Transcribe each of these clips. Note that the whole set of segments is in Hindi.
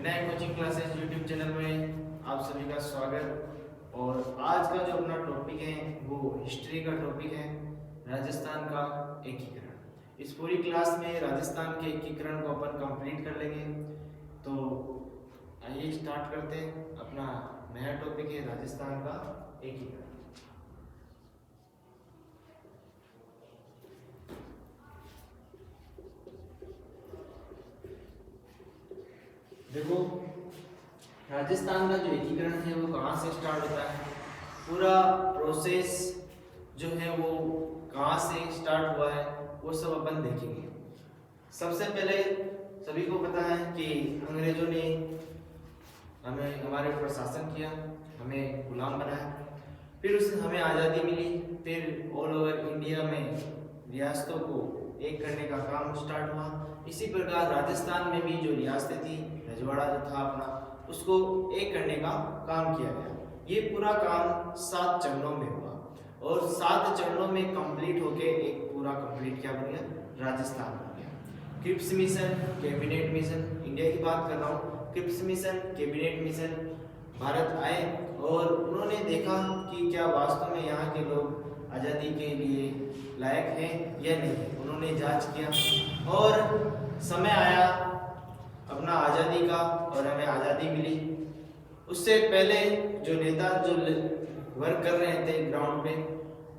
Vinayak coaching classes YouTube channel में आप सभी का स्वागत। और आज का जो अपना टॉपिक है वो हिस्ट्री का टॉपिक है, राजस्थान का एकीकरण। इस पूरी क्लास में राजस्थान के एकीकरण को अपन कंप्लीट कर लेंगे। तो आइए स्टार्ट करते हैं। अपना नया टॉपिक है राजस्थान का एकीकरण। देखो, राजस्थान का जो एकीकरण है वो कहाँ से स्टार्ट होता है, पूरा प्रोसेस जो है वो कहाँ से स्टार्ट हुआ है वो सब अपन देखेंगे। सबसे पहले सभी को पता है कि अंग्रेजों ने हमारे ऊपर शासन किया, हमें गुलाम बनाया, फिर उससे हमें आज़ादी मिली। फिर ऑल ओवर इंडिया में रियासतों को एक करने का काम स्टार्ट हुआ। इसी प्रकार राजस्थान में भी जो रियासतें थी, रजवाड़ा जो था अपना, उसको एक करने का काम किया गया। ये पूरा काम 7 चरणों में हुआ और 7 चरणों में कंप्लीट होके एक पूरा कंप्लीट क्या बन गया, राजस्थान बन गया। Cripps mission, cabinet mission, India की बात कर रहा हूँ। Cripps mission, cabinet mission Bharat आए और उन्होंने देखा कि क्या वास्तव में यहाँ के लोग आज़ादी के लिए लायक हैं या नहीं। उन्होंने जांच किया और समय आया अपना आज़ादी का और हमें आज़ादी मिली। उससे पहले जो नेता जो वर्क कर रहे थे ग्राउंड पे,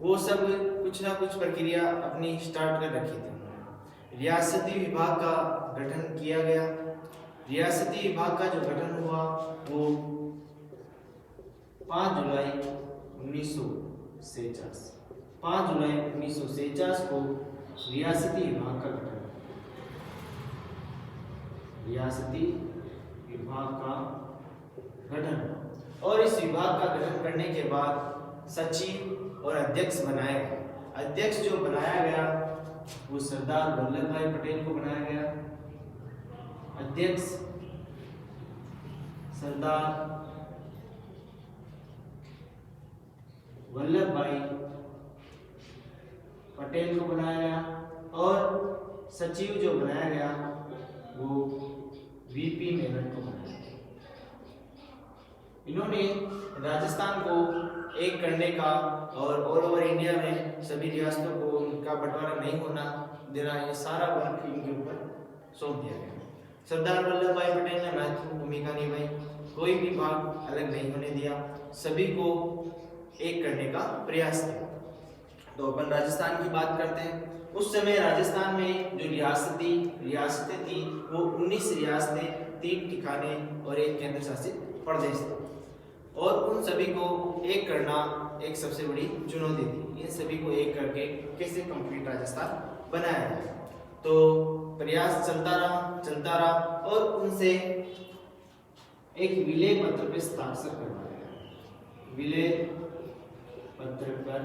वो सब कुछ ना कुछ प्रक्रिया अपनी स्टार्ट कर रखी थी। रियासती विभाग का गठन किया गया। रियासती विभाग का जो गठन हुआ वो 5 जुलाई 1949 5 जुलाई 1949 को रियासती विभाग का गठन, रियासती विभाग का गठन। और इस विभाग का गठन करने के बाद सचिव और अध्यक्ष बनाए गए। अध्यक्ष जो बनाया गया वो सरदार वल्लभ भाई पटेल को बनाया गया। अध्यक्ष सरदार वल्लभ भाई पटेल को बनाया गया और सचिव जो बनाया गया वो वीपी मेनन को बनाया गया। इन्होंने राजस्थान को एक करने का और ऑल ओवर इंडिया में सभी रियासतों को उनका बंटवारा नहीं होना देना, ये सारा वर्क इनके ऊपर सौंप दिया गया। सरदार वल्लभ भाई पटेल ने महत्वपूर्ण भूमिका निभाई, कोई भी भाग अलग नहीं होने दिया, सभी को एक करने का प्रयास किया। तो अपन राजस्थान की बात करते हैं। उस समय राजस्थान में जो रियासतें थी वो 19 रियासतें, 3 ठिकाने और 1 केंद्र शासित प्रदेश थे। और उन सभी को एक करना एक सबसे बड़ी चुनौती थी। इन सभी को एक करके कैसे कंप्लीट राजस्थान बनाया जाए। तो प्रयास चलता रहा और उनसे एक विलय पत्र पर हस्ताक्षर करवाया गया। विलय पत्र पर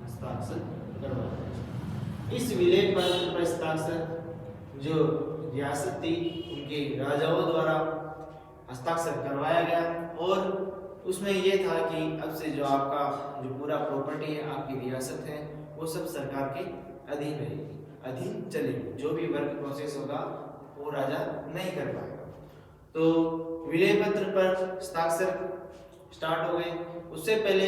हस्ताक्षर करवाया। इस विलय पत्र पर हस्ताक्षर जो रियासत थी उनके राजाओं द्वारा हस्ताक्षर करवाया गया और उसमें यह था कि अब से जो आपका जो पूरा प्रॉपर्टी है, आपकी रियासत है, वो सब सरकार के अधीन रहेगी, अधीन चलेगी। जो भी वर्क प्रोसेस होगा वो राजा नहीं कर पाएगा। तो विलय पत्र पर हस्ताक्षर स्टार्ट हो गए। उससे पहले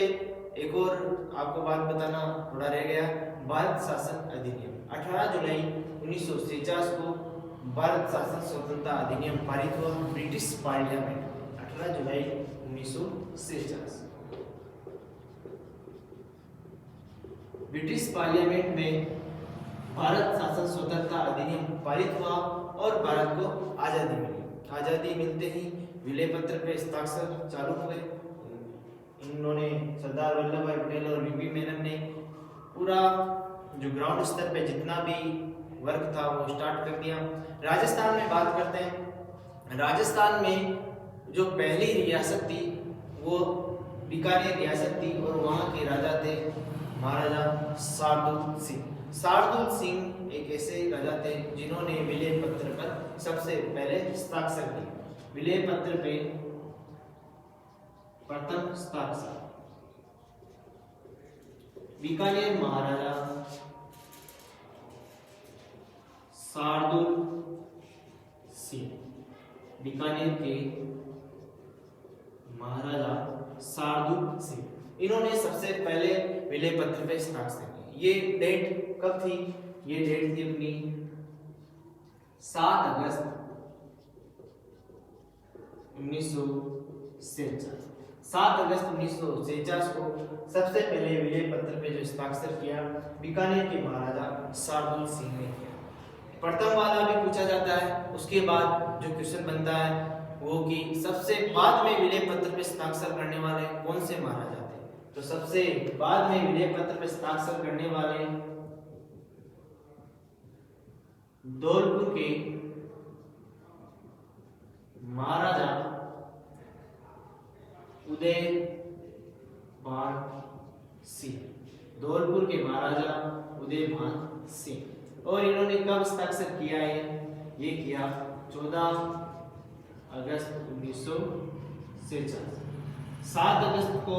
एक और आपको बात बताना थोड़ा रह गया। भारत शासन अधिनियम 18 जुलाई 1949 को भारत शासन स्वतंत्रता अधिनियम पारित हुआ। ब्रिटिश पार्लियामेंट 18 जुलाई 1949 ब्रिटिश पार्लियामेंट में भारत शासन स्वतंत्रता अधिनियम पारित हुआ और भारत को आजादी मिली। आजादी मिलते ही विलय पत्र पे हस्ताक्षर चालू हो गए। इन्होंने सरदार वल्लभ भाई पटेल और वीपी मेनन ने पूरा जो ग्राउंड स्तर पे जितना भी वर्क था वो स्टार्ट कर दिया। राजस्थान में बात करते हैं। राजस्थान में जो पहली रियासत थी वो बीकानेर रियासत थी और वहाँ के राजा थे महाराजा शार्दुल सिंह। शार्दुल सिंह एक ऐसे राजा थे जिन्होंने विलय पत्र पर सबसे पहले हस्ताक्षर किए। विलय पत्र पे प्रथम हस्ताक्षर बीकानेर महाराजा शार्दुल सिंह, बीकानेर के महाराजा शार्दुल सिंह, इन्होंने सबसे पहले विलय पत्र पे हस्ताक्षर किए। ये डेट कब थी? ये डेट थी अपनी 7 अगस्त 1946। 7 अगस्त 1946 को सबसे पहले विलय पत्र पे जो हस्ताक्षर किया बीकानेर के महाराजा शार्दुल सिंह ने किया। प्रथम वाला भी पूछा जाता है। उसके बाद जो क्वेश्चन बनता है वो कि सबसे बाद में विलय पत्र पे हस्ताक्षर करने वाले कौन से महाराजा थे? तो सबसे बाद में विलय पत्र पे हस्ताक्षर करने वाले धौलपुर के महाराजा उदयभान सिंह, धौलपुर के महाराजा उदयभान सिंह। और इन्होंने कब हस्ताक्षर किया है? ये किया 14 अगस्त 1946। 7 अगस्त को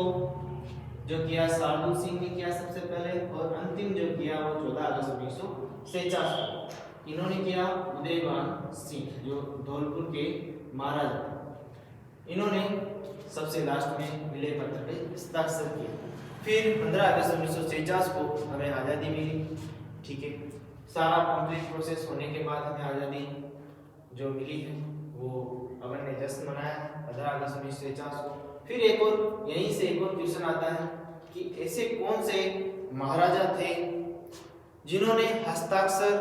जो किया शार्दुल सिंह ने किया सबसे पहले, और अंतिम जो किया वो 14 अगस्त 1946 को इन्होंने किया उदयभान सिंह, जो धौलपुर के महाराजा। इन्होंने सबसे लास्ट में विलय पत्र पे हस्ताक्षर किया। फिर 15 अगस्त 1946 को हमें आज़ादी मिली। ठीक है, सारा कंप्लीट प्रोसेस होने के बाद हमें आज़ादी जो मिली है वो अपन ने जश्न मनाया 15 अगस्त 1946 को। फिर एक और यहीं से एक और क्वेश्चन आता है कि ऐसे कौन से महाराजा थे जिन्होंने हस्ताक्षर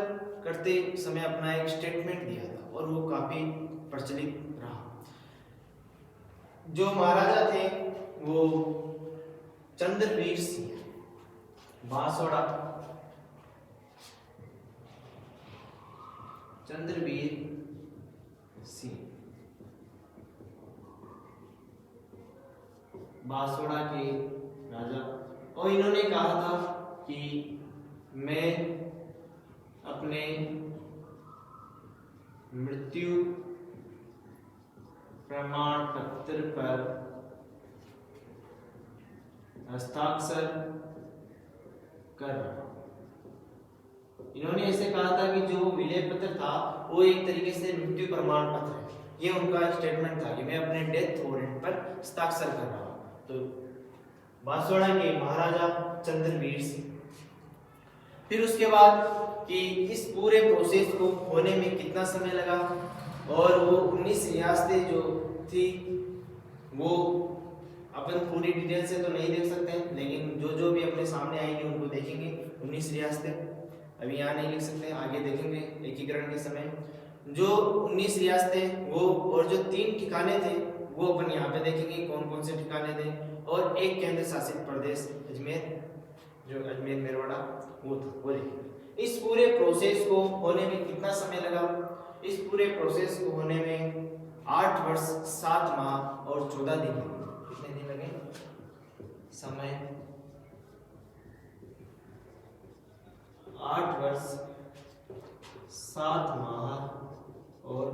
करते समय अपना एक स्टेटमेंट दिया था और वो काफी प्रचलित रहा। जो महाराजा थे वो चंद्रवीर सिंह, बांसवाड़ा चंद्रवीर सिंह, बांसवाड़ा के राजा। और इन्होंने कहा था कि मैं अपने मृत्यु प्रमाण पत्र पर हस्ताक्षर कर रहा हूं। इन्होंने ऐसे कहा था कि जो विलय पत्र था वो एक तरीके से मृत्यु प्रमाण पत्र है। ये उनका स्टेटमेंट था कि मैं अपने डेथ वारंट पर हस्ताक्षर कर रहा हूं। तो बांसवाड़ा के महाराजा चंद्रवीर सिंह। फिर उसके बाद कि इस पूरे प्रोसेस को होने में कितना समय लगा, और वो 19 रियासतें जो थी वो अपन पूरी डिटेल से तो नहीं देख सकते हैं, लेकिन जो जो भी अपने सामने आएंगे उनको देखेंगे। 19 रियासतें अभी यहाँ नहीं लिख सकते, आगे देखेंगे एकीकरण के समय। जो 19 रियासतें वो और जो 3 ठिकाने थे वो अपन यहाँ पे देखेंगे कौन कौन से ठिकाने थे, और एक केंद्र शासित प्रदेश अजमेर, जो अजमेर मेरवाड़ा वो था, वो देखेंगे। इस पूरे प्रोसेस को होने में कितना समय लगा? इस पूरे प्रोसेस को होने में 8 वर्ष 7 माह और 14 दिन लगे। कितने दिन लगे? समय 8 वर्ष 7 माह और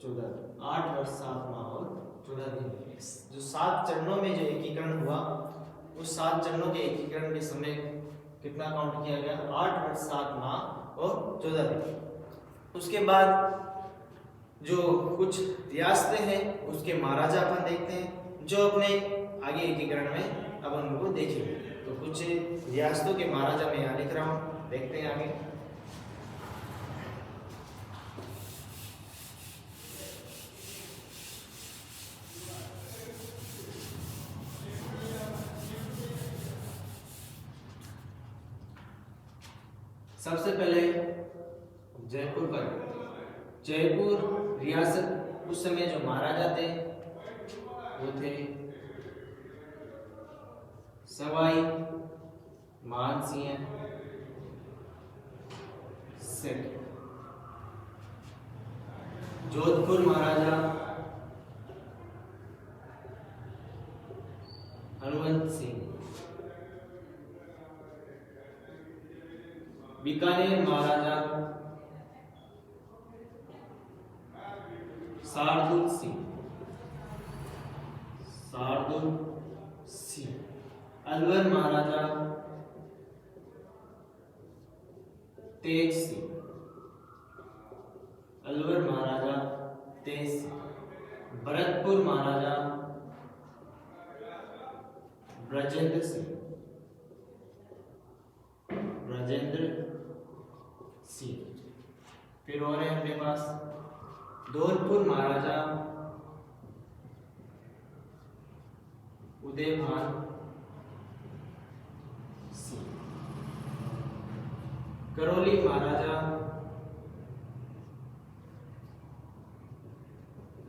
14 दिन। 8 वर्ष 7 माह और 14 दिन लगे। जो 7 चरणों में जो एकीकरण हुआ, उस 7 चरणों के एकीकरण के समय कितना काउंट किया गया? 8 वर्ष 7 माह और 14 दिन। उसके बाद जो कुछ रियासतें हैं उसके महाराजा अपन देखते हैं, जो अपने आगे एकीकरण में अपन उनको देखेंगे। तो कुछ रियासतों के महाराजा मैं यहाँ लिख रहा हूँ, देखते हैं आगे। सबसे पहले जयपुर पर, जयपुर रियासत उस समय जो महाराजा थे वो थे सवाई मानसिंह सेठ। जोधपुर महाराजा हनुमंत सिंह। बीकानेर महाराजा शार्दुल सिंह, शार्दुल सिंह। अलवर महाराजा तेज सिंह, अलवर महाराजा तेज सिंह, भरतपुर महाराजा ब्रजेंद्र सिंह, फिर और है अपने पास धौलपुर महाराजा उदयभान सिंह, करौली महाराजा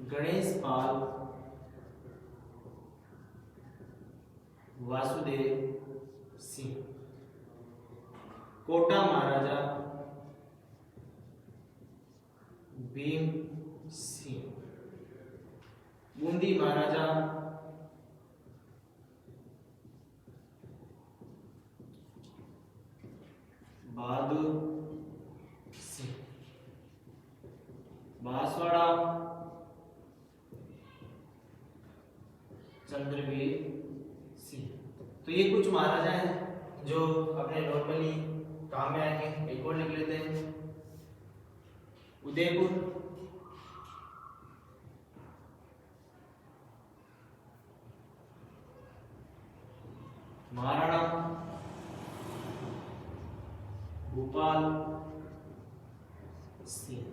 गणेश पाल वासुदेव सिंह, कोटा महाराजा भीम सिंह, बूंदी महाराजा बहादुर सिंह, बांसवाड़ा चंद्रवीर सिंह। तो ये कुछ महाराजा हैं जो अपने नॉर्मली काम में आएंगे। एक और लिख लेते हैं, उदयपुर, महाराणा भोपाल सिंह।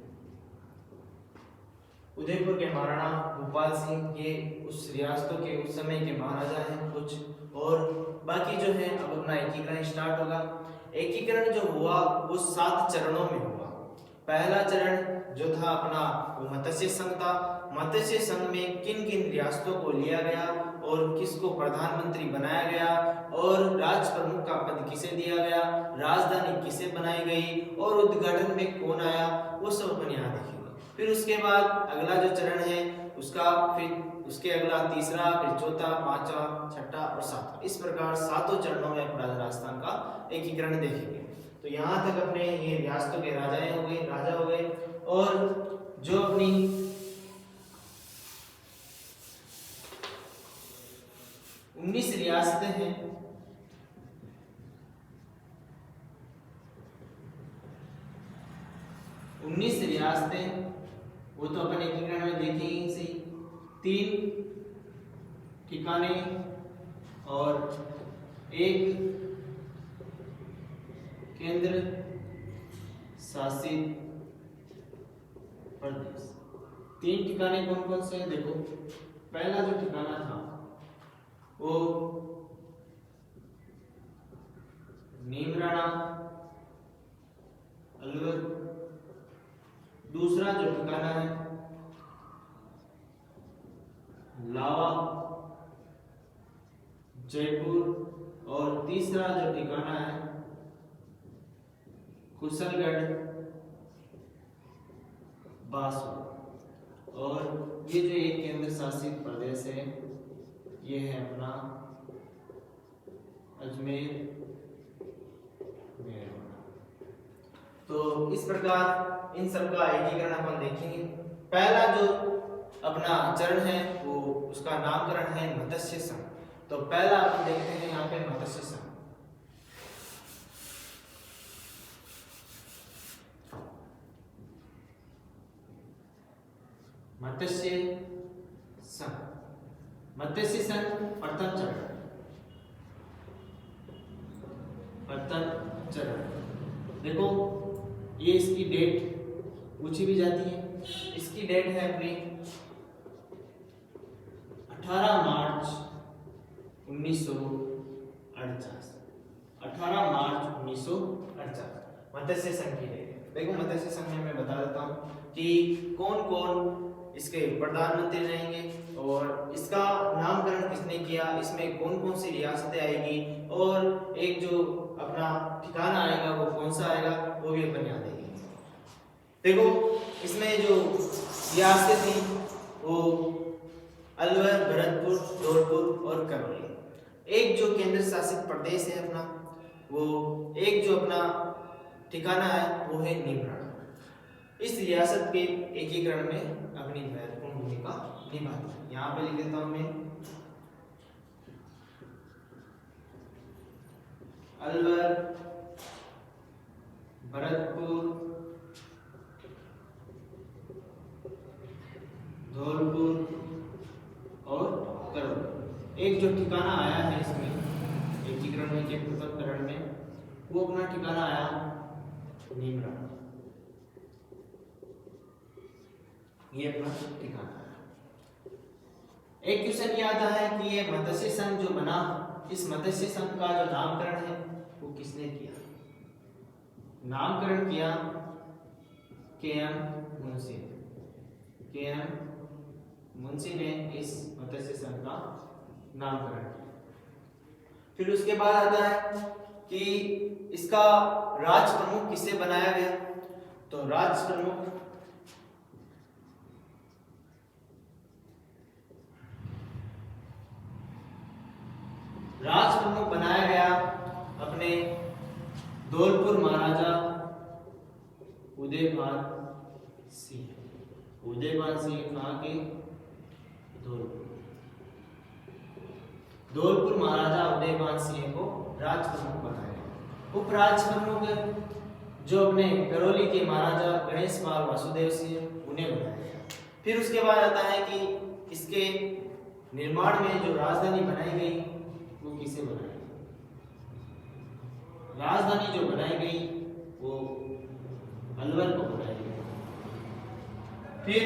उदयपुर के महाराणा भोपाल सिंह ये उस रियासतों के उस समय के महाराजा हैं कुछ। और बाकी जो है अब अपना एकीकरण स्टार्ट होगा। एकीकरण जो हुआ वो 7 चरणों में हुआ। पहला चरण जो था अपना वो मत्स्य संघ था। मत्स्य संघ में किन किन रियासतों को लिया गया और किसको प्रधानमंत्री बनाया गया और राष्ट्र प्रमुख का पद किसे दिया गया, राजधानी किसे बनाई गई और उद्घाटन में कौन आया, वो सब अपन यहाँ देखेंगे। फिर उसके बाद अगला जो चरण है उसका, फिर उसके अगला तीसरा, फिर चौथा, पांचवा, छठा और सातवां, इस प्रकार 7 चरणों में अपना राजस्थान का एकीकरण देखेंगे। तो यहाँ तक अपने ये रियासतों के राजा हो गए। और जो अपनी उन्नीस रियासतें हैं, वो तो अपन एकीकरण में देखेंगे ही। 3 ठिकाने और 1 केंद्र शासित प्रदेश। 3 ठिकाने कौन कौन से हैं देखो। पहला जो ठिकाना था वो नीमराणा अलवर। दूसरा जो ठिकाना है लावा जयपुर। और तीसरा जो ठिकाना है कुशलगढ़ बांसवाड़ा। और ये जो एक केंद्र शासित प्रदेश है ये है अपना अजमेर मेरठ। तो इस प्रकार इन सब का एकीकरण अपन देखेंगे। पहला जो अपना चरण है वो उसका नामकरण है मत्स्य संघ। तो पहला अपन देखते हैं यहाँ पे मत्स्य संघ। मत्स्य संघ प्रथम चरण देखो, ये इसकी डेट पूछी भी जाती है। इसकी डेट है अपनी 18 मार्च 1948। 18 मार्च 1948 मत्स्य संघ की डेट। देखो मत्स्य संघ में मैं बता देता हूँ कि कौन कौन इसके प्रधानमंत्री रहेंगे और इसका नामकरण किसने किया, इसमें कौन कौन सी रियासतें आएगी और एक जो अपना ठिकाना आएगा वो कौन सा आएगा वो भी अपन यहाँ देखेंगे। देखो इसमें जो रियासतें थी वो अलवर, भरतपुर, धौलपुर और करौली। एक जो केंद्र शासित प्रदेश है अपना, वो एक जो अपना ठिकाना है वो है नीमराणा। इस रियासत के एकीकरण में अपनी महत्वपूर्ण भूमिका निभाती है। यहाँ पे लिख देता हूं मैं अलवर, भरतपुर, ठिकाना आया है इसमें एकीकरण में के पृथक्करण में, वो अपना ठिकाना आया निम्रा, ये अपना ठिकाना आया। एक क्वेश्चन ये आता है कि ये मत्स्य संघ जो बना, इस मत्स्य संघ का जो नामकरण है वो किसने किया? नामकरण किया के.एम. मुंशी। के.एम. मुंशी ने इस मत्स्य संघ का नामकरण किया। फिर उसके बाद आता है कि इसका राज प्रमुख किसे बनाया गया? तो राज प्रमुख बनाया गया अपने धौलपुर महाराजा उदयभान सिंह। उदयभान सिंह कहाँ के? धौलपुर महाराजा उदयभान सिंह को राज प्रमुख बनाया गया। उपराज प्रमुख जो अपने करौली के महाराजा गणेश पाल वासुदेव सिंह उन्हें बनाया गया। फिर उसके बाद आता है कि इसके निर्माण में जो राजधानी बनाई गई वो किसे बनाई? राजधानी जो बनाई गई वो अलवर को बनाई गई। फिर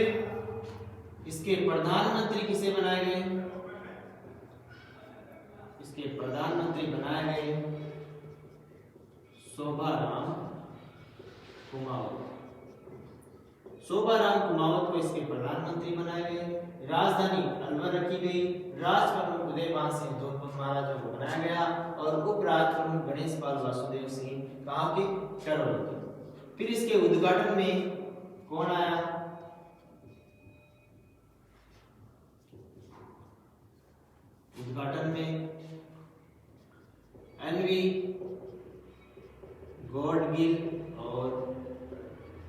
इसके प्रधानमंत्री किसे बनाए गए? इसके प्रधानमंत्री बनाए गए शोभाराम कुमावत। शोभाराम कुमावत को इसके प्रधानमंत्री बनाए गए। राजधानी अलवर रखी गई। राज प्रमुख उदयभान सिंह धौलपुर महाराजा को बनाया गया और उपराज प्रमुख गणेश पाल वासुदेव सिंह कहाँ के? करौली के। फिर इसके उद्घाटन में कौन आया? उद्घाटन में एन.वी. गॉडगिल और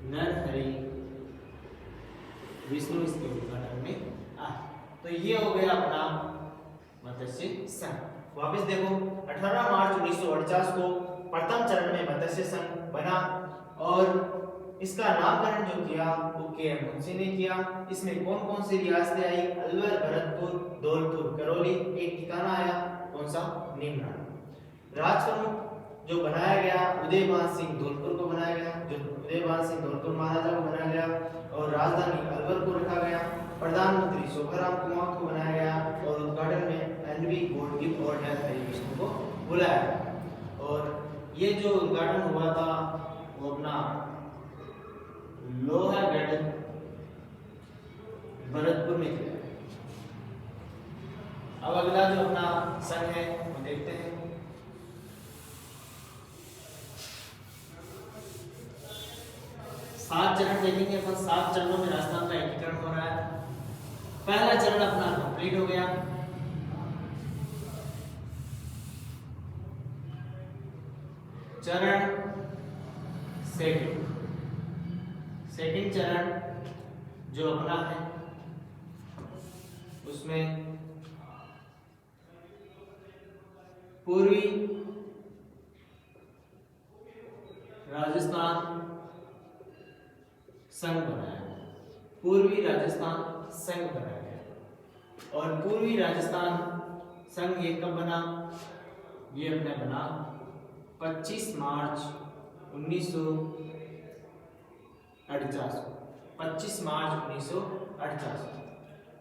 नरहरि विष्णु इसके उद्घाटन में आए। तो ये हो गया अपना मत्स्य संघ। वापस देखो, 18 मार्च 1948 को प्रथम चरण में मत्स्य संघ बना और इसका नामकरण जो किया वो के.एम. मुंशी ने किया। इसमें कौन कौन सी रियासतें आई? अलवर, भरतपुर, धौलपुर, करौली। एक ठिकाना आया कौन सा? निम्रा। राज प्रमुख जो बनाया गया उदयभान सिंह धौलपुर को बनाया गया, जो उदयभान सिंह धौलपुर महाराजा को बनाया गया और राजधानी अलवर को रखा गया। प्रधानमंत्री शोभाराम कुमावत को बनाया गया और उद्घाटन में एन.वी. गॉडगिल और नरहरि विष्णु को बुलाया गया। और ये जो उद्घाटन हुआ था वो अपना लोहागढ़ भरतपुर में किया। अब अगला जो अपना संघ है वो देखते हैं। सात चरण देखेंगे अपन। 7 चरणों में राजस्थान का एकीकरण हो रहा है। पहला चरण अपना कंप्लीट हो गया। चरण सेकंड चरण जो अपना है उसमें पूर्वी राजस्थान संघ बनाया गया। पूर्वी राजस्थान संघ बनाया गया और पूर्वी राजस्थान संघ ये कब बना? ये अपने बना 25 मार्च 1948। 25 मार्च 1948।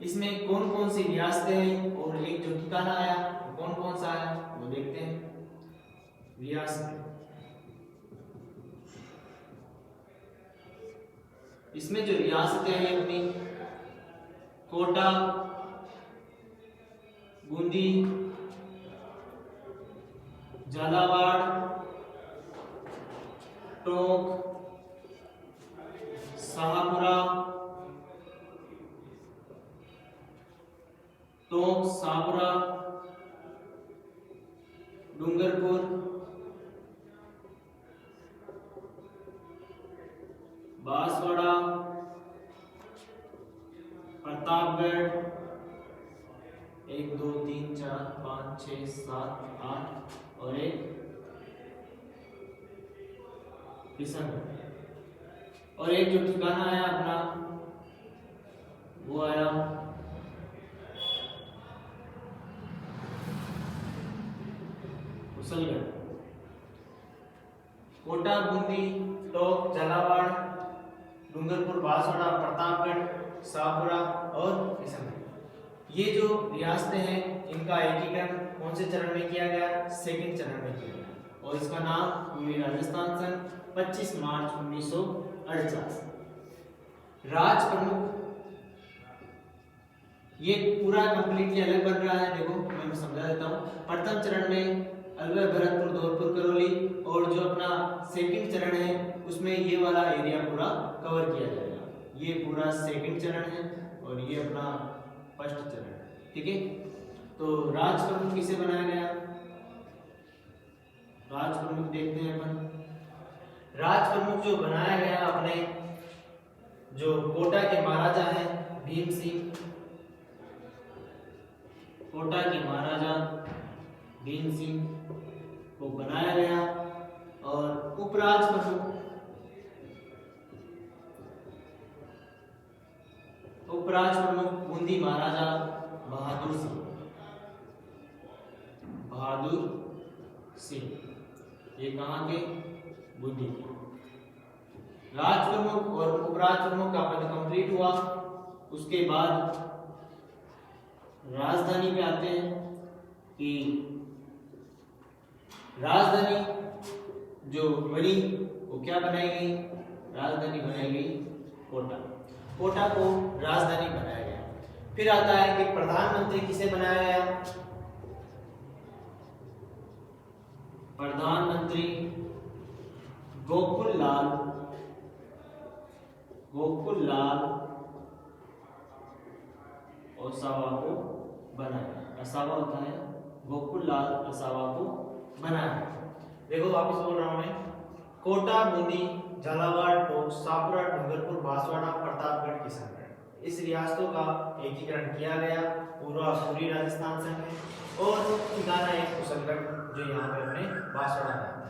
इसमें कौन कौन सी रियासतें हैं और एक जो ठिकाना आया कौन कौन सा आया वो देखते हैं। रियासतें, इसमें जो रियासतें हैं अपनी कोटा, बूंदी, झालावाड़, टोंक, शाहपुरा, डूंगरपुर, बांसवाड़ा, प्रतापगढ़, 1 2 3 4 5 6 7 8 और एक किशनगढ़। और एक जो ठिकाना आया अपना वो आया कुशलगढ़, कोटा, बूंदी, टोंक, झालावाड़, डूंगरपुर, बांसवाड़ा, प्रतापगढ़, शाहपुरा और किशनगढ़। ये जो रियासतें हैं इनका एकीकरण कौन से चरण में किया गया? सेकंड चरण में किया गया और इसका नाम पूर्वी राजस्थान सन 25 मार्च 1948। राज प्रमुख, ये पूरा कंप्लीटली अलग बन रहा है। देखो मैं समझा देता हूँ। प्रथम चरण में अलवर, भरतपुर, धौलपुर, करौली और जो अपना सेकंड चरण है उसमें ये वाला एरिया पूरा कवर किया जाएगा। ये पूरा सेकंड चरण है और ये अपना फर्स्ट चरण है। ठीक है, तो राज प्रमुख किसे बनाया गया? राज प्रमुख देखते हैं अपन। राज प्रमुख जो बनाया गया अपने जो कोटा के महाराजा हैं भीम सिंह, कोटा के महाराजा भीम सिंह को बनाया गया। और उपराज प्रमुख, उपराज प्रमुख बूंदी महाराजा बहादुर सिंह, बहादुर सिंह, ये कहाँ के? बूंदी के। राज प्रमुख और उपराज प्रमुख का पद कंप्लीट हुआ। उसके बाद राजधानी पे आते हैं कि राजधानी जो बनी वो क्या बनाई गई? राजधानी बनाई गई कोटा। कोटा को राजधानी बनाया गया। फिर आता है कि प्रधानमंत्री किसे बनाया गया? प्रधानमंत्री गोकुललाल, गोकुललाल ओसावा को बनाया। असावा होता है, गोकुललाल असावा को बनाया। देखो वापस बोल रहा हूं मैं। कोटा, बूंदी, झालावाड़, टोंक, शाहपुरा, डूंगरपुर, बांसवाड़ा, प्रतापगढ़, किशनगढ़, इस रियासतों का एकीकरण किया गया पूरी राजस्थान संघ में। और ठिकाना एक कुशलगढ़ जो यहाँ पे अपने बांसवाड़ा में आता है।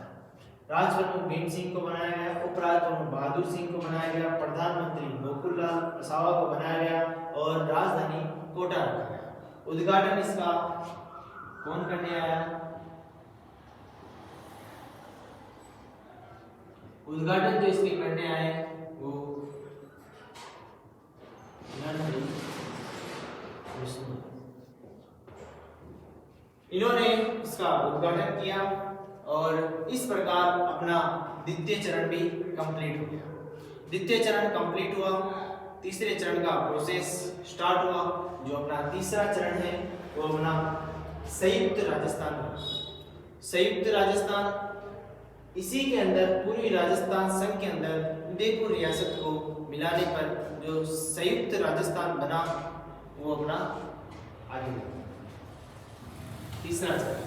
राज प्रमुख भीम सिंह को बनाया गया, उपराज प्रमुख बहादुर सिंह को बनाया गया, प्रधानमंत्री गोकुललाल असावा को बनाया गया और राजधानी कोटा रखा गया। उद्घाटन इसका कौन करने आया? उद्घाटन जो इसके करने आए वो इन्होंने इसका उद्घाटन किया और इस प्रकार अपना द्वितीय चरण भी कंप्लीट हो गया। द्वितीय चरण कंप्लीट हुआ, तीसरे चरण का प्रोसेस स्टार्ट हुआ। जो अपना तीसरा चरण है वो अपना संयुक्त राजस्थान बना। संयुक्त राजस्थान, इसी के अंदर पूर्वी राजस्थान संघ के अंदर उदयपुर रियासत को मिलाने पर जो संयुक्त राजस्थान बना वो अपना आगे बढ़ा। तीसरा चरण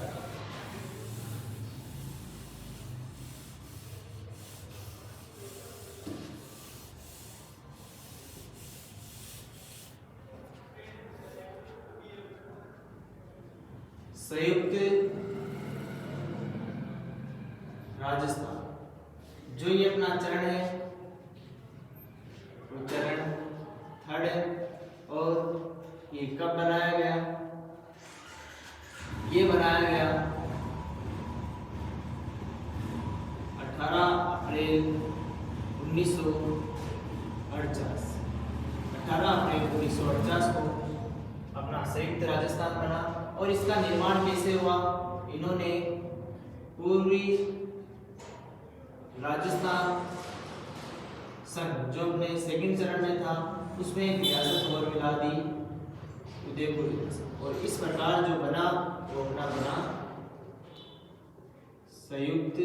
संयुक्त राजस्थान, जो ये अपना चरण है वो चरण थर्ड है। और ये कब बनाया गया? ये बनाया गया 18 अप्रैल 1948। 18 अप्रैल 1948 को अपना संयुक्त राजस्थान बना। और इसका निर्माण कैसे हुआ? इन्होंने पूर्वी राजस्थान संघ जो अपने सेकंड चरण में था उसमें एक रियासत और मिला दी, उदयपुर रियासत। और इस प्रकार जो बना वो अपना बना संयुक्त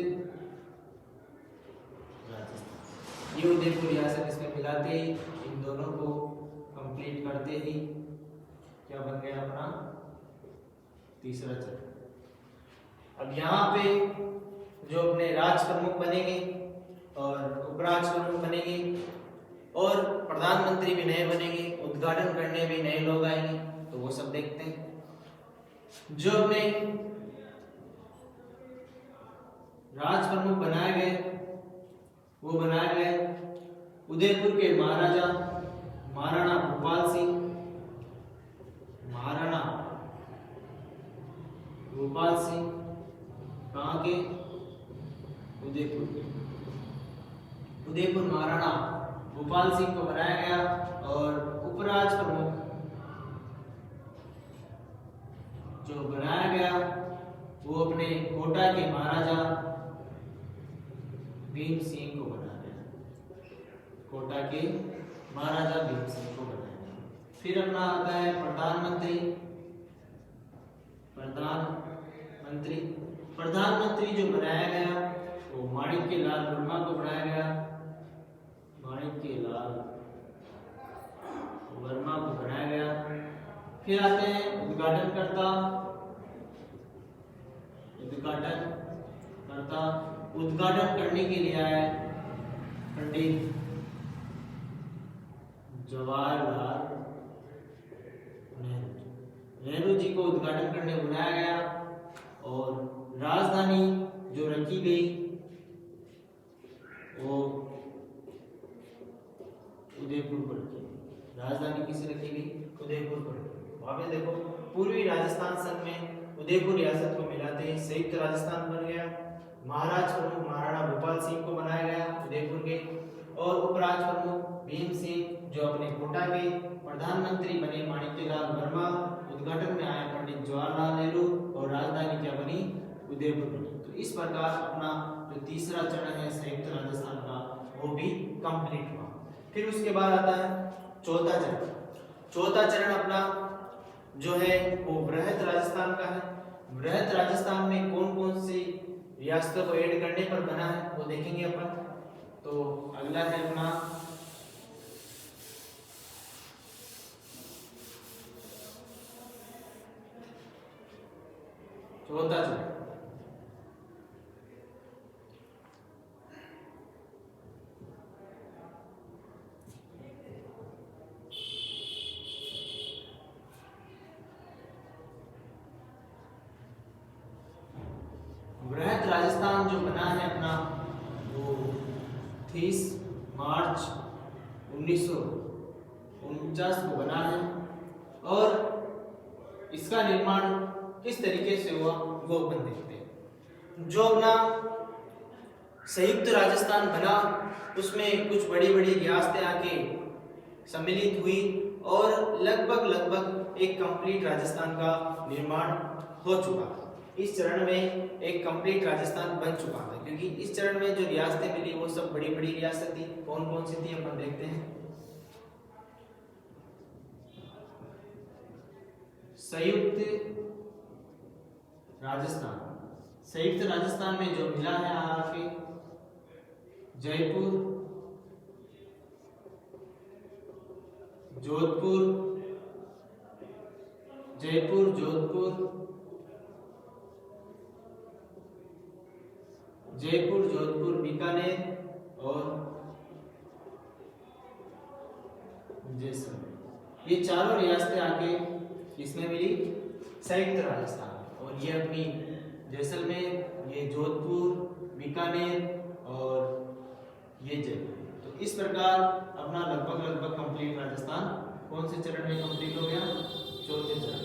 राजस्थान। ये उदयपुर रियासत इसमें मिलाते ही, इन दोनों को कंप्लीट करते ही क्या बन गया? अपना तीसरा चरण। अब यहाँ पे जो अपने राज प्रमुख बनेंगे और उपराज प्रमुख बनेंगे और प्रधानमंत्री भी नए बनेंगे, उद्घाटन करने भी नए लोग आएंगे, तो वो सब देखते हैं। जो अपने राज प्रमुख बनाए गए वो बनाए गए उदयपुर के महाराजा महाराणा भोपाल सिंह, महाराणा भोपाल सिंह कहाँ के? उदयपुर के। उदयपुर महाराणा भोपाल सिंह को बनाया गया और उपराज प्रमुख जो बनाया गया वो अपने कोटा के महाराजा भीम सिंह को बनाया गया। कोटा के महाराजा भीम सिंह को बनाया गया। फिर अपना आता है प्रधानमंत्री। प्रधानमंत्री जो बनाया गया वो माणिक्यलाल वर्मा को बनाया गया। माणिक्यलाल वर्मा को बनाया गया। फिर आते हैं उद्घाटनकर्ता। उद्घाटन करने के लिए आए पंडित जवाहरलाल नेहरू जी को उद्घाटन करने बुलाया गया और राजधानी जो रखी गई वो उदयपुर पर रखी। राजधानी किसे रखी गई? उदयपुर पर। वहां पे देखो पूर्वी राजस्थान संघ में उदयपुर रियासत को मिलाते ही संयुक्त राजस्थान बन गया। महाराज प्रमुख महाराणा भोपाल सिंह को बनाया गया उदयपुर के और उपराज प्रमुख भीम सिंह जो अपने कोटा के। प्रधानमंत्री बने माणिक्यलाल वर्मा। उद्घाटन में आए पंडित जवाहरलाल नेहरू और राजधानी क्या बनी? उदयपुर बनी। तो इस प्रकार अपना जो तीसरा चरण है संयुक्त राजस्थान का वो भी कंप्लीट हुआ। फिर उसके बाद आता है चौथा चरण। चौथा चरण अपना जो है वो बृहत राजस्थान का है। बृहत राजस्थान में कौन कौन सी रियासतों को ऐड करने पर बना है वो देखेंगे अपन। तो अगला है अपना चौथा चरण। बृहत राजस्थान जो बना है अपना वो 30 मार्च 1949 को बना है और इसका निर्माण किस तरीके से हुआ वो अपन देखते हैं। जो अपना संयुक्त राजस्थान बना उसमें कुछ बड़ी बड़ी रियासतें आके सम्मिलित हुई और लगभग एक कंप्लीट राजस्थान का निर्माण हो चुका था। इस चरण में एक कंप्लीट राजस्थान बन चुका था क्योंकि इस चरण में जो रियासतें मिली वो सब बड़ी बड़ी रियासत थी। कौन कौन सी थी अपन देखते हैं। संयुक्त राजस्थान में जो मिला है आके जयपुर, जोधपुर, बीकानेर और जैसलमेर। ये चारों रियासतें आके किसमें मिली? संयुक्त राजस्थान। और ये अपनी जैसलमेर, ये जोधपुर, बीकानेर और ये जयपुर। तो इस प्रकार अपना लगभग कंप्लीट राजस्थान कौन से चरण में कंप्लीट हो गया? चौथे चरण।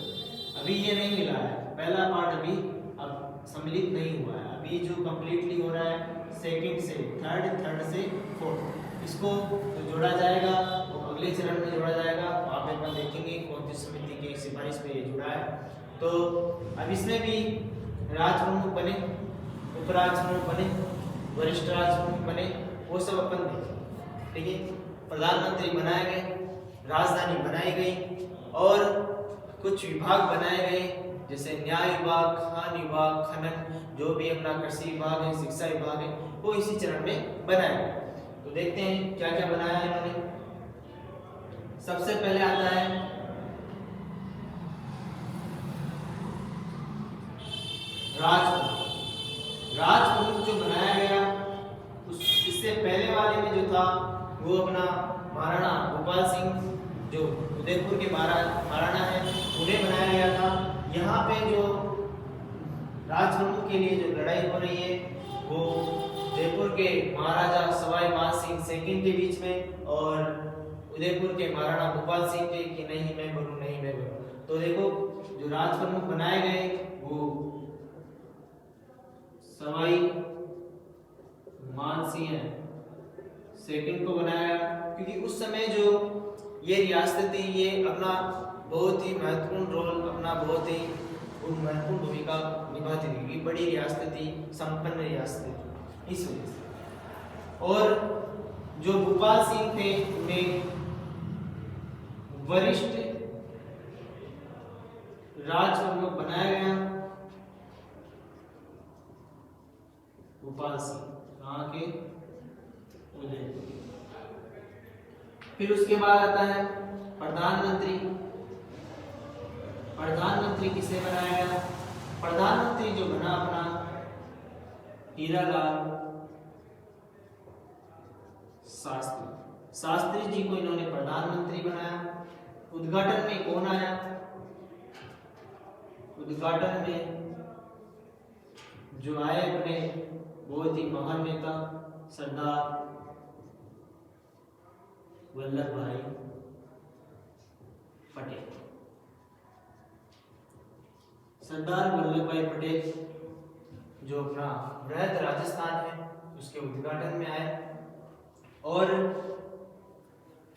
अभी ये नहीं मिला है, पहला पार्ट अभी अब सम्मिलित नहीं हुआ है। अभी जो कंप्लीटली हो रहा है सेकंड से थर्ड, थर्ड से फोर्थ, इसको जो जोड़ा जाएगा वो अगले चरण में जोड़ा जाएगा। वहाँ पे अपन देखेंगे कौन सी समिति के सिफारिश पे ये जुड़ा है। तो अब इसमें भी राज प्रमुख बने, उपराज प्रमुख बने, वरिष्ठ राज प्रमुख बने, वो सब अपन देखेंगे। ठीक है, प्रधानमंत्री बनाए गए, राजधानी बनाई गई और कुछ विभाग बनाए गए जैसे न्याय विभाग, खान विभाग, खनन, जो भी अपना कृषि विभाग है, शिक्षा विभाग है, वो इसी चरण में बनाया गया। तो देखते हैं क्या क्या बनाया है इन्होंने। सबसे पहले आता है राज प्रमुख जो बनाया गया इससे पहले वाले में जो था वो अपना महाराणा भोपाल सिंह जो उदयपुर के महाराणा है उन्हें बनाया गया था। यहाँ पे जो राज प्रमुख के लिए जो लड़ाई हो रही है वो जयपुर के महाराजा सवाई मानसिंह सेकंड के बीच में और उदयपुर के महाराणा भोपाल सिंह के कि नहीं मैं बनूं। तो देखो जो राज प्रमुख बनाए गए वो सवाई मानसिंह सेकंड को बनाया, क्योंकि उस समय जो ये रियासत थी ये अपना बहुत ही महत्वपूर्ण रोल, अपना बहुत ही महत्वपूर्ण भूमिका निभाती थी, क्योंकne बड़ी रियासत थी, संपन्न रियासत थी इस वजह से। और जो भूपाल सिंह थे उन्हें वरिष्ठ राजप्रमुख बनाया गया। भूपाल सिंह कहाँ के? उदयपुर। फिर उसके बाद आता है प्रधानमंत्री। प्रधानमंत्री किसे बनाया गया? प्रधानमंत्री जो बना अपना हीरालाल शास्त्री। शास्त्री जी को इन्होंने प्रधानमंत्री बनाया। उद्घाटन में कौन आया? उद्घाटन में जो आए अपने बहुत ही महान नेता सरदार वल्लभ भाई पटेल। सरदार वल्लभ भाई पटेल जो अपना वृहद राजस्थान है उसके उद्घाटन में आए। और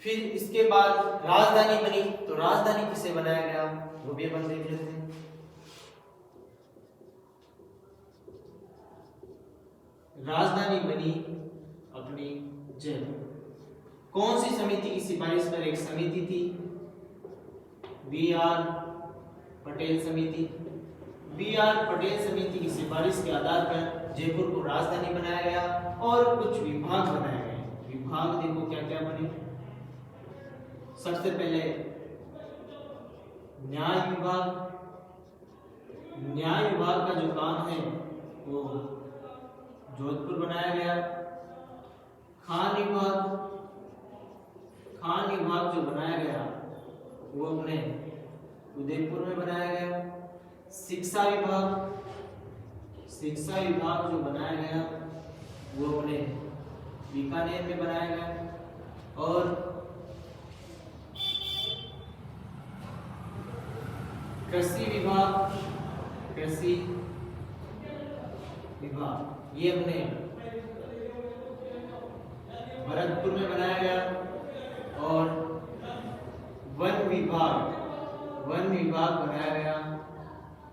फिर इसके बाद राजधानी बनी, तो राजधानी किसे बनाया गया वो भी अपन देख लेते हैं। राजधानी बनी अपनी जयपुर। कौन सी समिति की सिफारिश पर? एक समिति थी बी.आर. पटेल समिति। बी.आर. पटेल समिति की सिफारिश के आधार पर जयपुर को राजधानी बनाया गया और कुछ विभाग बनाए गए। विभाग देखो क्या क्या बने। सबसे पहले न्याय विभाग। न्याय विभाग का जो काम है वो जोधपुर बनाया गया। खान विभाग। खान विभाग जो बनाया गया वो अपने उदयपुर में बनाया गया। शिक्षा विभाग। शिक्षा विभाग जो बनाया गया वो अपने बीकानेर में बनाया गया। और कृषि विभाग। कृषि विभाग ये अपने भरतपुर में बनाया गया। और वन विभाग बनाया गया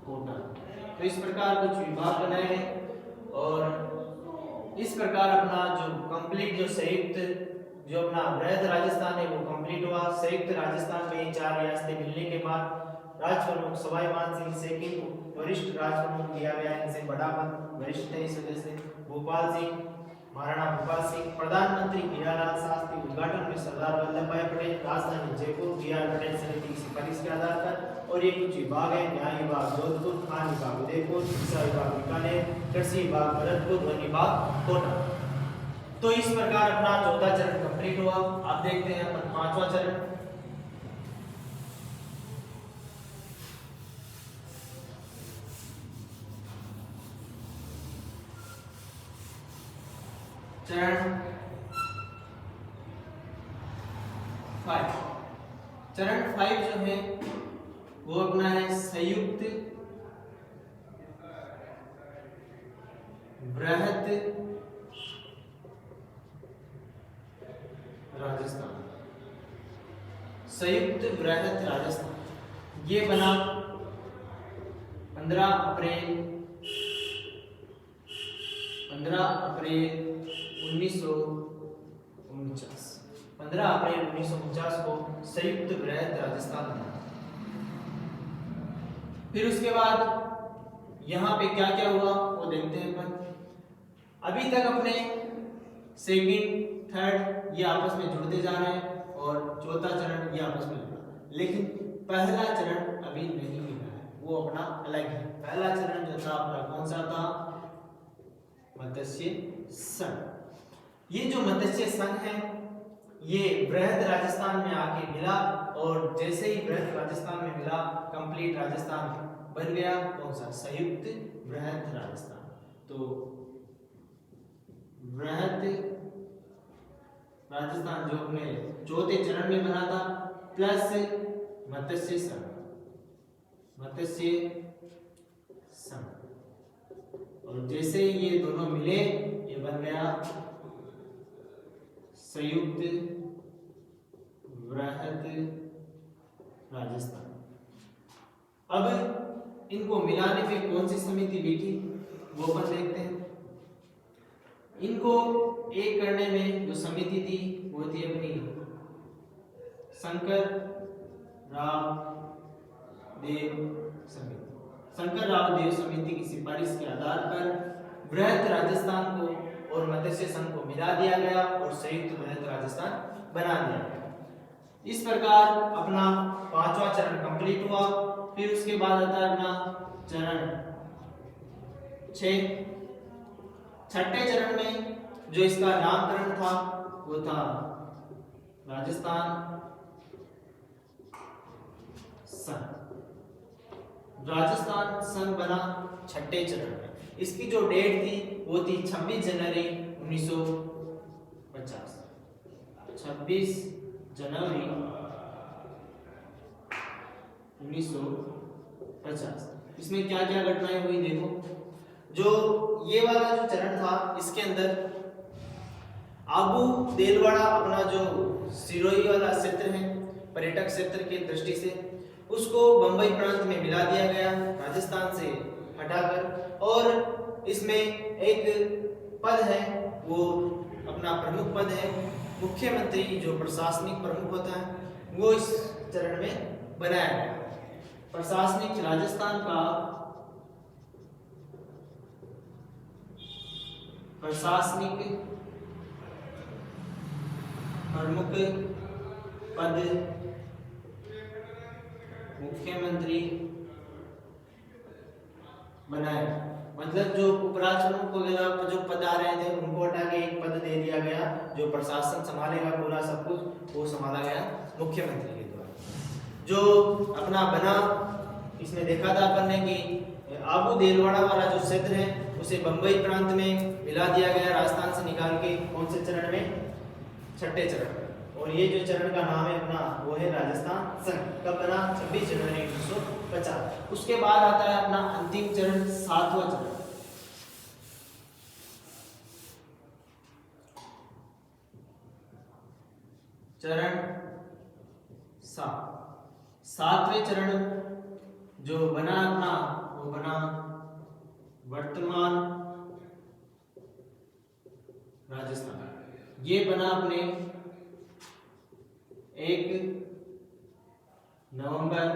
कोटा। तो इस प्रकार कुछ विभाग बनाए गए और इस प्रकार अपना जो कंप्लीट जो संयुक्त जो अपना वृहद राजस्थान है वो कंप्लीट हुआ। संयुक्त राजस्थान में 4 रियासतें मिलने के बाद राजप्रमुख सवाई मानसिंह सेकंड को वरिष्ठ राजप्रमुख दिया गया। इनसे बड़ा पद वरिष्ठ है, इस वजह से भोपाल सिंह, महाराणा भोपाल सिंह। प्रधानमंत्री हीरालाल शास्त्री। उद्घाटन में सरदार वल्लभ भाई पटेल। राजधानी जयपुर बी.आर. पटेल समिति की सिफारिश के आधार पर। और ये कुछ विभाग है न्याय विभाग जोधपुर, खान विभाग उदयपुर, शिक्षा विभाग बीकानेर, कृषि विभाग भरतपुर, वन विभाग कोटा। तो इस प्रकार अपना 14 चरण कंप्लीट हुआ। अब देखते हैं अपन 5वां चरण। चरण 5। चरण 5 जो है वो अपना है संयुक्त वृहद राजस्थान। संयुक्त वृहद राजस्थान ये बना 15 अप्रैल 1949। 15 अप्रैल 1949 को संयुक्त वृहद राजस्थान बना। फिर उसके बाद यहाँ पे क्या क्या हुआ वो देखते हैं अपन। अभी तक अपने सेकंड थर्ड ये आपस में जुड़ते जा रहे हैं और चौथा चरण ये आपस में जुड़ रहा है, लेकिन पहला चरण अभी नहीं मिला है, वो अपना अलग है। पहला चरण जो था अपना कौन सा था? मत्स्य संघ। ये जो मत्स्य संघ है ये वृहद राजस्थान में आके मिला और जैसे ही वृहद राजस्थान में मिला कंप्लीट राजस्थान बन गया कौन सा? संयुक्त वृहद राजस्थान। तो वृहद राजस्थान जो अपने चौथे चरण में बना था प्लस मत्स्य संघ और जैसे ये दोनों मिले ये बन गया संयुक्त वृहद राजस्थान। अब इनको मिलाने पे कौन सी समिति बैठी वो अपन देखते हैं। इनको एक करने में जो समिति थी वो थी अपनी शंकर राव देव समिति। शंकर राव देव समिति की सिफारिश के आधार पर बृहद राजस्थान को और मत्स्य संघ को मिला दिया गया और संयुक्त बृहद राजस्थान बना दिया गया। इस प्रकार अपना पांचवा चरण कंप्लीट हुआ। फिर उसके बाद आता है अपना चरण 6। छठे चरण में जो इसका नामकरण था वो था राजस्थान संघ। राजस्थान संघ बना छठे चरण में। इसकी जो डेट थी वो थी 26 जनवरी 1950। 26 जनवरी 1950। इसमें क्या क्या घटनाएं हुई देखो। जो ये वाला जो चरण था इसके अंदर आबू देलवाड़ा अपना जो सिरोही वाला क्षेत्र है पर्यटक क्षेत्र की दृष्टि से उसको बंबई प्रांत में मिला दिया गया राजस्थान से हटाकर। और इसमें एक पद है वो अपना प्रमुख पद है मुख्यमंत्री जो प्रशासनिक प्रमुख होता है वो इस चरण में बनाया गया। प्रशासनिक राजस्थान का प्रशासनिक प्रमुख पद मुख्यमंत्री बनाया। मतलब जो उपराज प्रमुख वगैरह जो पद आ रहे थे उनको हटा के एक पद दे दिया गया जो प्रशासन संभालेगा पूरा सब कुछ वो संभाला गया मुख्यमंत्री के द्वारा। जो अपना बना इसमें देखा था अपन ने कि आबू देलवाड़ा वाला जो क्षेत्र है उसे बंबई प्रांत में मिला दिया गया राजस्थान से निकाल के। कौन से चरण में? छठे चरण में। और ये जो चरण का नाम है अपना वो है राजस्थान संघ। कब बना? 26 जनवरी 1950। उसके बाद आता है अपना अंतिम चरण 7वां चरण। चरण 7वें चरण जो बना अपना वो बना वर्तमान राजस्थान। ये बना अपने 1 नवंबर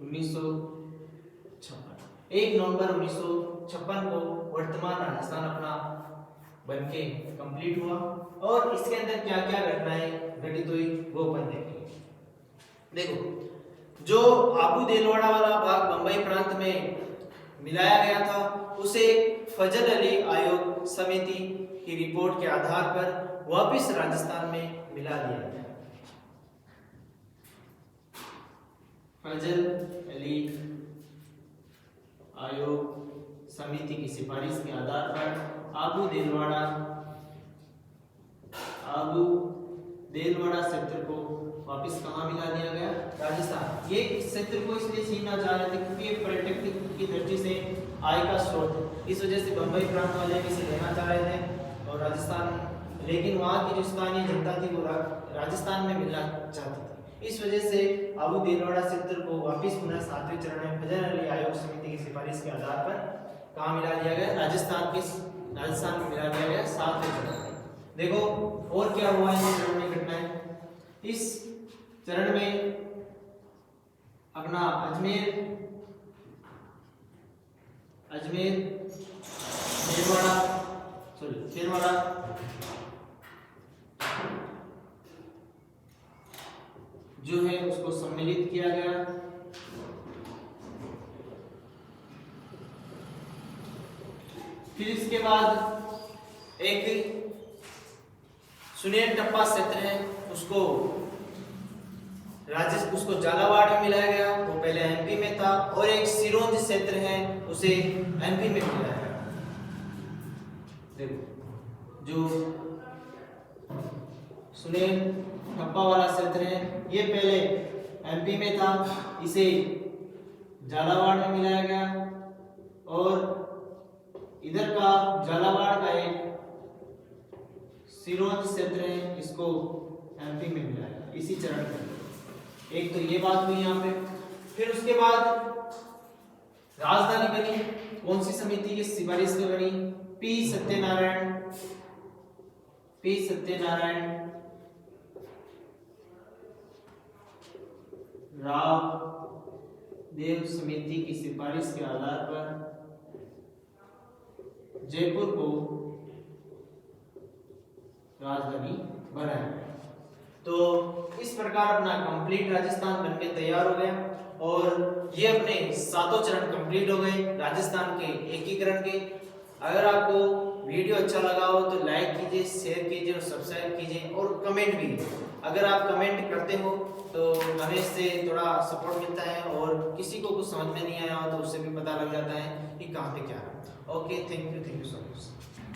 1956। 1 नवंबर 1956 को वर्तमान राजस्थान अपना बनके कंप्लीट हुआ। और इसके अंदर क्या क्या घटनाएं घटित हुई वो अपन देखेंगे। देखो जो आबू देलवाड़ा वाला भाग बंबई प्रांत में मिलाया गया था उसे फजल अली आयोग समिति की रिपोर्ट के आधार पर वापस राजस्थान में मिला दिया गया। फजल अली आयोग समिति की सिफारिश के आधार पर आबू देलवाड़ा क्षेत्र को वापस कहाँ मिला दिया गया? राजस्थान। ये इस क्षेत्र को इसलिए छीनना चाह रहे थे क्योंकि ये पर्यटक की दृष्टि से आय का स्रोत, इस वजह से बंबई प्रांत वाले भी इसे लेना चाह रहे थे और राजस्थान, लेकिन वहाँ की जो स्थानीय जनता थी वो राजस्थान में मिलना चाहती थी। इस वजह से आबू देलवाड़ा क्षेत्र को वापस पुनः 7वें चरण में फजल अली आयोग समिति की सिफारिश के आधार पर कहाँ मिला दिया गया? राजस्थान में मिला दिया गया 7वें चरण में। देखो और क्या हुआ है चरण में घटनाएं। इस चरण में अपना खेरवाड़ा जो है उसको सम्मिलित किया गया। फिर इसके बाद एक सुनेर टप्पा क्षेत्र है उसको झालावाड़ में मिलाया गया, वो पहले एमपी में था। और एक सिरोंज क्षेत्र है उसे एमपी में मिलाया गया। देखो जो सुनेर टप्पा वाला क्षेत्र है ये पहले एमपी में था, इसे झालावाड़ में मिलाया गया। और इधर का झालावाड़ का एक सिरोंज क्षेत्र है, इसको एमपी में मिलाया इसी चरण में। एक तो ये बात हुई यहाँ पे। फिर उसके बाद राजधानी बनी, कौन सी समिति की सिफारिश पे बनी? पी सत्यनारायण राव देव समिति की सिफारिश के आधार पर जयपुर को राजधानी बनाया। तो इस प्रकार अपना कंप्लीट राजस्थान बनके तैयार हो गया और ये अपने सातों चरण कंप्लीट हो गए राजस्थान के एकीकरण के। अगर आपको वीडियो अच्छा लगा हो तो लाइक कीजिए, शेयर कीजिए और सब्सक्राइब कीजिए और कमेंट भी। अगर आप कमेंट करते हो तो हमें इससे थोड़ा सपोर्ट मिलता है और किसी को कुछ समझ में नहीं आया हो तो उससे भी पता लग जाता है कि कहाँ पे क्या है। Okay, thank you so much.